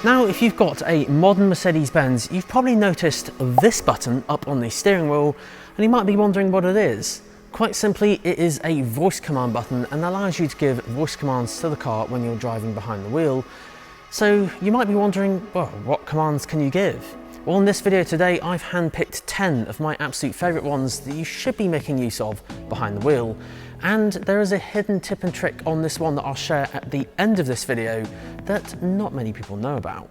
Now, if you've got a modern Mercedes-Benz, you've probably noticed this button up on the steering wheel, and you might be wondering what it is. Quite simply, it is a voice command button and allows you to give voice commands to the car when you're driving behind the wheel. So you might be wondering, well, what commands can you give? Well, in this video today, I've handpicked 10 of my absolute favourite ones that you should be making use of behind the wheel. And there is a hidden tip and trick on this one that I'll share at the end of this video that not many people know about.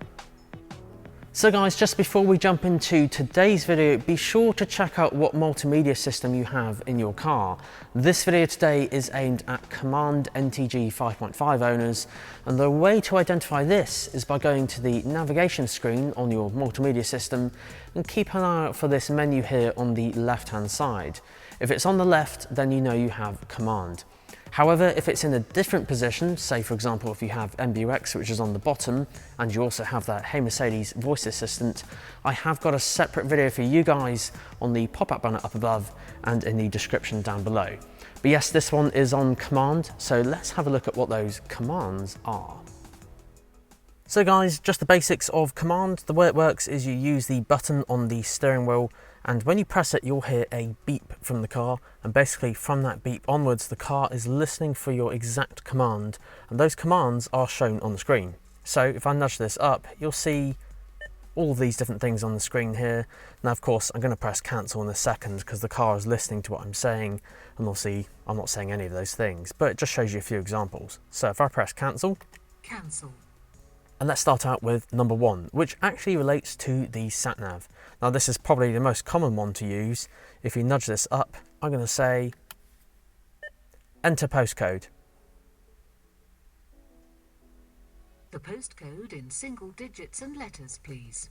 So guys, just before we jump into today's video, be sure to check out what multimedia system you have in your car. This video today is aimed at COMAND NTG 5.5 owners, and the way to identify this is by going to the navigation screen on your multimedia system and keep an eye out for this menu here on the left hand side. If it's on the left, then you know you have COMAND. However, if it's in a different position, say for example if you have MBUX, which is on the bottom, and you also have that Hey Mercedes voice assistant, I have got a separate video for you guys on the pop-up banner up above and in the description down below. But yes, this one is on COMAND, so let's have a look at what those commands are. So guys, just the basics of COMAND. The way it works is you use the button on the steering wheel, and when you press it, you'll hear a beep from the car, and basically from that beep onwards, the car is listening for your exact command, and those commands are shown on the screen. So if I nudge this up, you'll see all of these different things on the screen here. Now of course, I'm going to press cancel in a second because the car is listening to what I'm saying, and obviously I'm not saying any of those things, but it just shows you a few examples. So if I press cancel, and let's start out with number 1, which actually relates to the Sat Nav. Now this is probably the most common one to use. If you nudge this up, I'm going to say, enter postcode. The postcode in single digits and letters, please.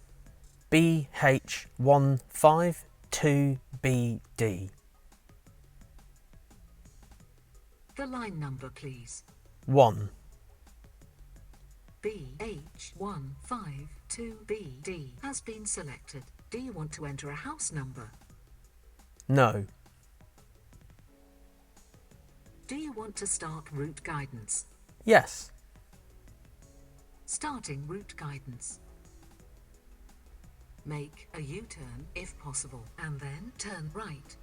BH152BD. The line number, please. 1. BH152BD has been selected. Do you want to enter a house number? No. Do you want to start route guidance? Yes. Starting route guidance. Make a U-turn if possible, and then turn right.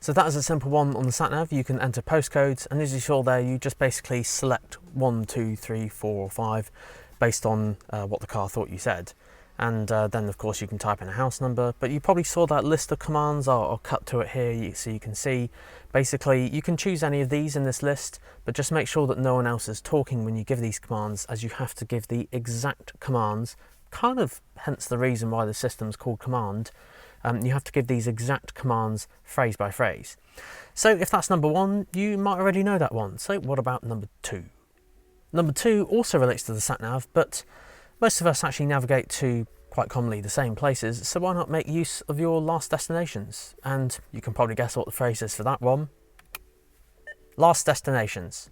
So that is a simple one on the Sat Nav. You can enter postcodes, and as you saw there, you just basically select 1, 2, 3, 4 or 5 based on what the car thought you said. And then of course you can type in a house number, but you probably saw that list of commands. I'll cut to it here so you can see. Basically, you can choose any of these in this list, but just make sure that no one else is talking when you give these commands, as you have to give the exact commands, kind of hence the reason why the system's called COMAND. You have to give these exact commands phrase by phrase. So if that's number 1, you might already know that one. So what about number 2? Number 2 also relates to the Sat Nav, but most of us actually navigate to quite commonly the same places, so why not make use of your last destinations? And you can probably guess what the phrase is for that one. Last destinations.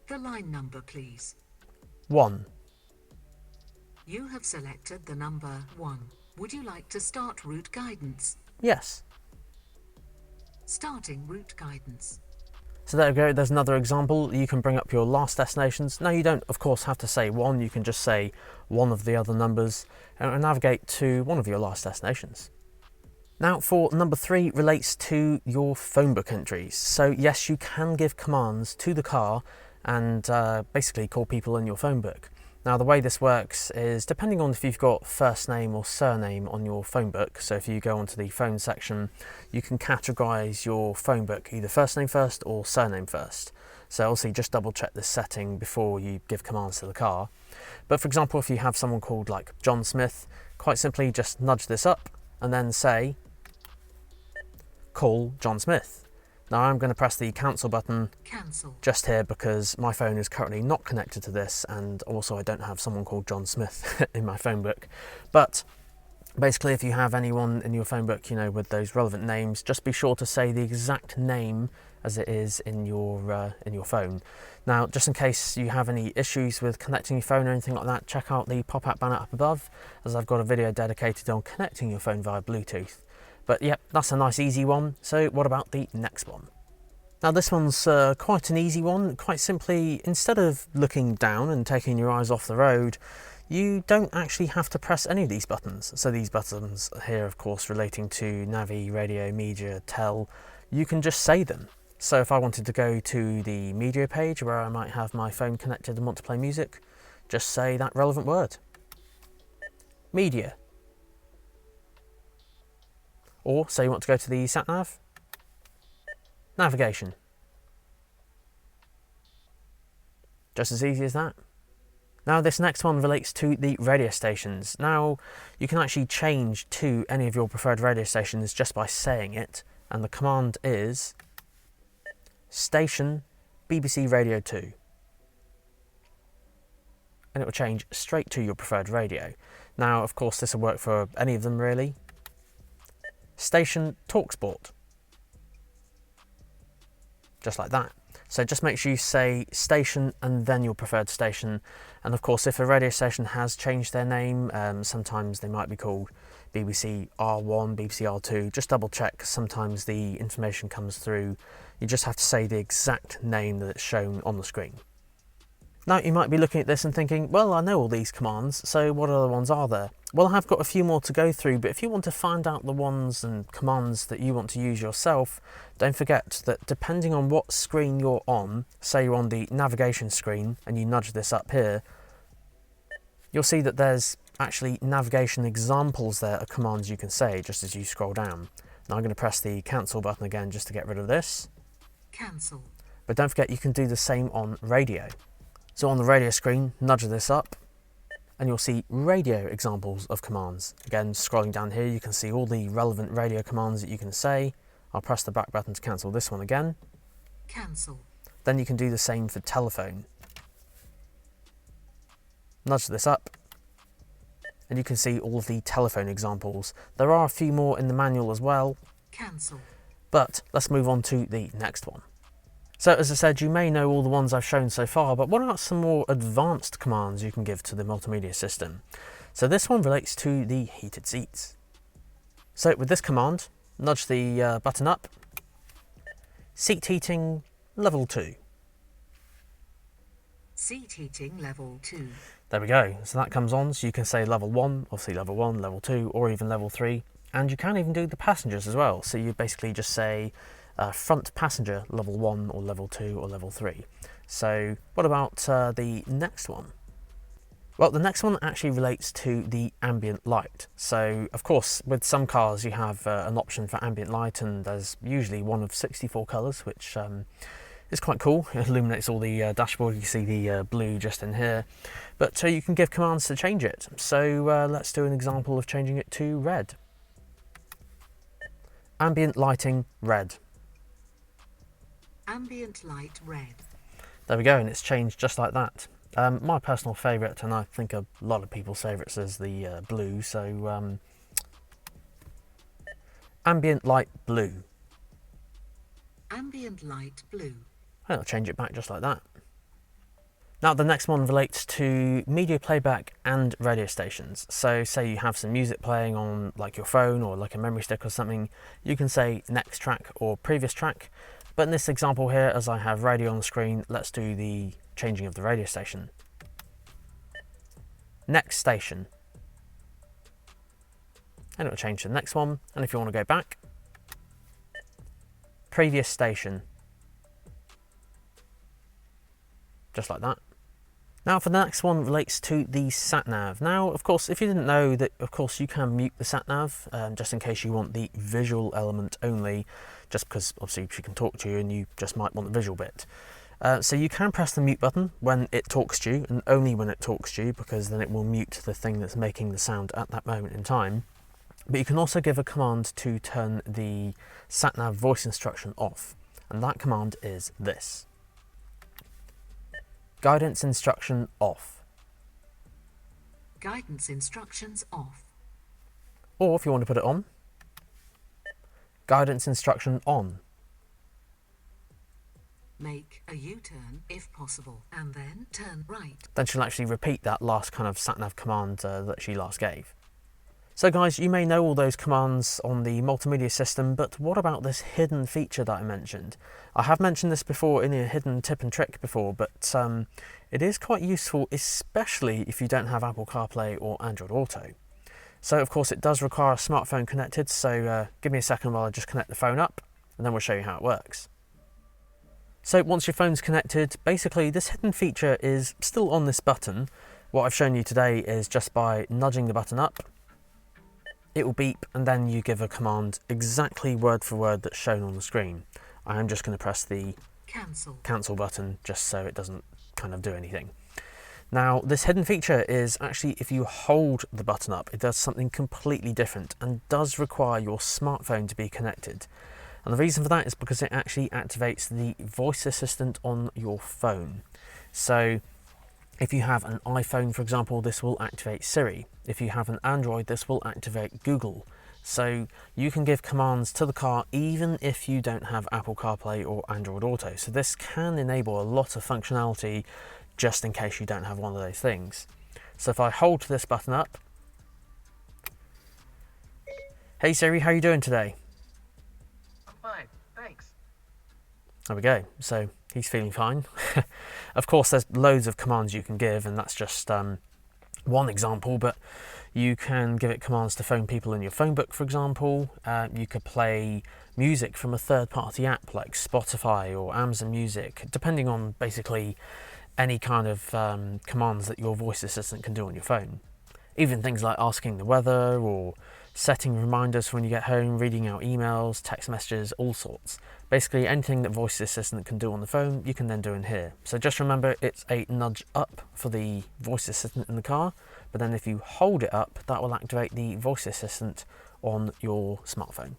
The line number, please. 1. You have selected the number 1. Would you like to start route guidance? Yes. Starting route guidance. So there we go, there's another example. You can bring up your last destinations. Now you don't of course have to say 1, you can just say one of the other numbers and navigate to one of your last destinations. Now for number 3 relates to your Phonebook entries. So yes, you can give commands to the car and basically call people in your Phonebook. Now the way this works is depending on if you've got first name or surname on your Phonebook. So if you go onto the phone section, you can categorize your Phonebook either first name first or surname first. So obviously just double check this setting before you give commands to the car. But for example, if you have someone called like John Smith, quite simply just nudge this up and then say, call John Smith. Now I'm going to press the cancel button just here because my phone is currently not connected to this, and also I don't have someone called John Smith in my Phonebook. But basically if you have anyone in your Phonebook, you know, with those relevant names, just be sure to say the exact name as it is in your phone. Now just in case you have any issues with connecting your phone or anything like that, check out the pop-up banner up above, as I've got a video dedicated on connecting your phone via Bluetooth. But yep, that's a nice easy one. So what about the next one? Now this one's quite an easy one. Quite simply, instead of looking down and taking your eyes off the road, you don't actually have to press any of these buttons. So these buttons here, of course, relating to Navi, Radio, Media, Tel, you can just say them. So if I wanted to go to the media page where I might have my phone connected and want to play music, just say that relevant word. Media. Or say you want to go to the Sat Nav. Navigation. Just as easy as that. Now this next one relates to the radio stations. Now you can actually change to any of your preferred radio stations just by saying it, and the command is station BBC Radio 2. And it will change straight to your preferred radio. Now of course this will work for any of them really. Station TalkSport. Just like that. So just make sure you say station and then your preferred station. And of course, if a radio station has changed their name, sometimes they might be called BBC R1, BBC R2. Just double check. Sometimes the information comes through. You just have to say the exact name that it's shown on the screen. Now you might be looking at this and thinking, well, I know all these commands, so what other ones are there? Well, I have got a few more to go through, but if you want to find out the ones and commands that you want to use yourself, don't forget that depending on what screen you're on, say you're on the navigation screen and you nudge this up here, you'll see that there's actually navigation examples there of commands you can say just as you scroll down. Now I'm going to press the cancel button again just to get rid of this. Cancel. But don't forget you can do the same on radio. So on the radio screen, nudge this up and you'll see radio examples of commands. Again, scrolling down here, you can see all the relevant radio commands that you can say. I'll press the back button to cancel this one again. Cancel. Then you can do the same for telephone. Nudge this up and you can see all of the telephone examples. There are a few more in the manual as well. Cancel. But let's move on to the next one. So as I said, you may know all the ones I've shown so far, but what about some more advanced commands you can give to the multimedia system? So this one relates to the heated seats. So with this command, nudge the button up, seat heating level 2. Seat heating level 2. There we go. So that comes on, so you can say level 1, obviously level 1, level 2, or even level 3. And you can even do the passengers as well. So you basically just say front passenger level 1 or level 2 or level 3. So what about the next one? Well, the next one actually relates to the ambient light. So of course with some cars you have an option for ambient light, and there's usually one of 64 colours, which is quite cool. It illuminates all the dashboard. You can see the blue just in here, but you can give commands to change it. So let's do an example of changing it to red. Ambient lighting red. Ambient light red. There we go, and it's changed just like that. My personal favourite, and I think a lot of people's favourites, is the blue, so ambient light blue. Ambient light blue. And I'll change it back just like that. Now the next one relates to media playback and radio stations. So say you have some music playing on like your phone or like a memory stick or something, you can say next track or previous track. But in this example here, as I have radio on the screen, let's do the changing of the radio station. Next station. And it will change to the next one. And if you want to go back, previous station. Just like that. Now for the next one relates to the Sat Nav. Now, of course, if you didn't know that, of course, you can mute the Sat Nav just in case you want the visual element only, just because obviously she can talk to you and you just might want the visual bit. So you can press the mute button when it talks to you, and only when it talks to you, because then it will mute the thing that's making the sound at that moment in time. But you can also give a command to turn the Sat Nav voice instruction off, and that command is this. Guidance instruction off. Guidance instructions off. Or if you want to put it on, guidance instruction on. Make a U-turn if possible, and then turn right. Then she'll actually repeat that last kind of Sat Nav command that she last gave. So guys, you may know all those commands on the multimedia system, but what about this hidden feature that I mentioned? I have mentioned this before in a hidden tip and trick before, but it is quite useful, especially if you don't have Apple CarPlay or Android Auto. So of course it does require a smartphone connected, so give me a second while I just connect the phone up, and then we'll show you how it works. So once your phone's connected, basically this hidden feature is still on this button. What I've shown you today is just by nudging the button up, it will beep, and then you give a command exactly word for word that's shown on the screen. I am just going to press the cancel button just so it doesn't kind of do anything. Now this hidden feature is actually, if you hold the button up, it does something completely different and does require your smartphone to be connected. And the reason for that is because it actually activates the voice assistant on your phone. So if you have an iPhone, for example, this will activate Siri. If you have an Android, this will activate Google. So you can give commands to the car even if you don't have Apple CarPlay or Android Auto. So this can enable a lot of functionality just in case you don't have one of those things. So if I hold this button up, hey Siri, how are you doing today? I'm fine, thanks. There we go. So he's feeling fine. Of course, there's loads of commands you can give, and that's just one example, but you can give it commands to phone people in your Phonebook, for example. You could play music from a third-party app like Spotify or Amazon Music, depending on basically any kind of commands that your voice assistant can do on your phone. Even things like asking the weather or setting reminders for when you get home, reading out emails, text messages, all sorts. Basically anything that voice assistant can do on the phone, you can then do in here. So just remember, it's a nudge up for the voice assistant in the car, but then if you hold it up, that will activate the voice assistant on your smartphone.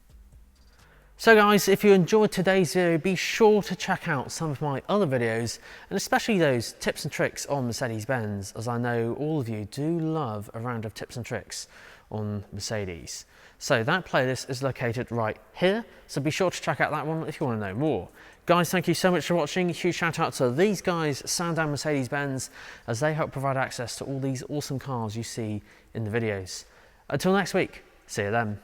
So guys, if you enjoyed today's video, be sure to check out some of my other videos, and especially those tips and tricks on Mercedes-Benz, as I know all of you do love a round of tips and tricks on Mercedes. So that playlist is located right here, so be sure to check out that one if you want to know more. Guys, thank you so much for watching. A huge shout out to these guys, Sandown Mercedes-Benz, as they help provide access to all these awesome cars you see in the videos. Until next week, see you then.